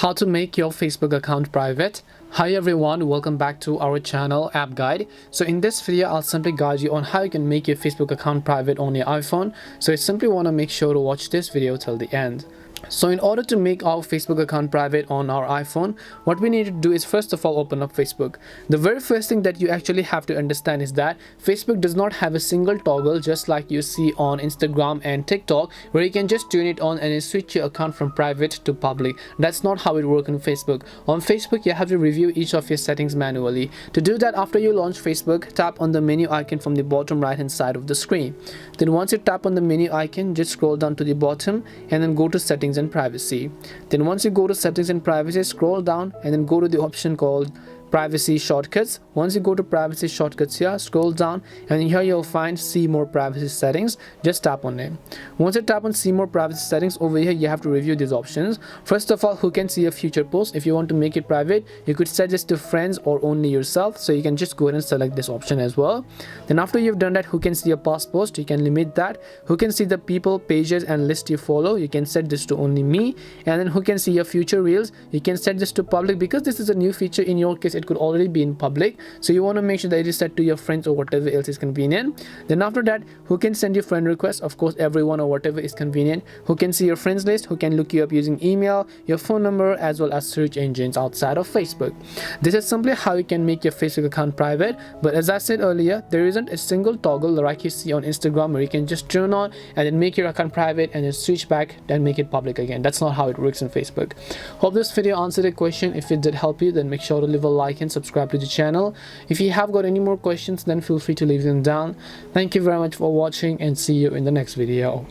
How to make your Facebook account private. Hi everyone, welcome back to our channel App Guide. So in this video I'll simply guide you on how you can make your Facebook account private on your iPhone. So you simply want to make sure to watch this video till the end. So in order to make our Facebook account private on our iPhone, what we need to do is first of all open up Facebook. The very first thing that you actually have to understand is that Facebook does not have a single toggle just like you see on Instagram and TikTok, where you can just turn it on and switch your account from private to public. That's not how it works on Facebook. On Facebook, you have to review each of your settings manually. To do that, after you launch Facebook, tap on the menu icon from the bottom right hand side of the screen. Then once you tap on the menu icon, just scroll down to the bottom and then go to settings and privacy. Then once you go to settings and privacy, scroll down and then go to the option called privacy shortcuts. Once you go to privacy shortcuts here, scroll down and here you'll find see more privacy settings. Just tap on it. Once you tap on see more privacy settings, over here you have to review these options. First of all, who can see your future posts? If you want to make it private, you could set this to friends or only yourself, so you can just go ahead and select this option as well. Then after you've done that, who can see your past post? You can limit that. Who can see the people, pages and list you follow? You can set this to only me. And then who can see your future reels? You can set this to public, because this is a new feature. In your case, it could already be in public, so you want to make sure that it is set to your friends or whatever else is convenient. Then after that, who can send you friend requests? Of course, everyone or whatever is convenient. Who can see your friends list? Who can look you up using email, your phone number, as well as search engines outside of Facebook. This is simply how you can make your Facebook account private. But as I said earlier, there isn't a single toggle like you see on Instagram where you can just turn on and then make your account private and then switch back and make it public again. That's not how it works in Facebook. Hope this video answered your question. If it did help you, then make sure to leave a like and subscribe to the channel. If you have got any more questions, then feel free to leave them down. Thank you very much for watching and see you in the next video.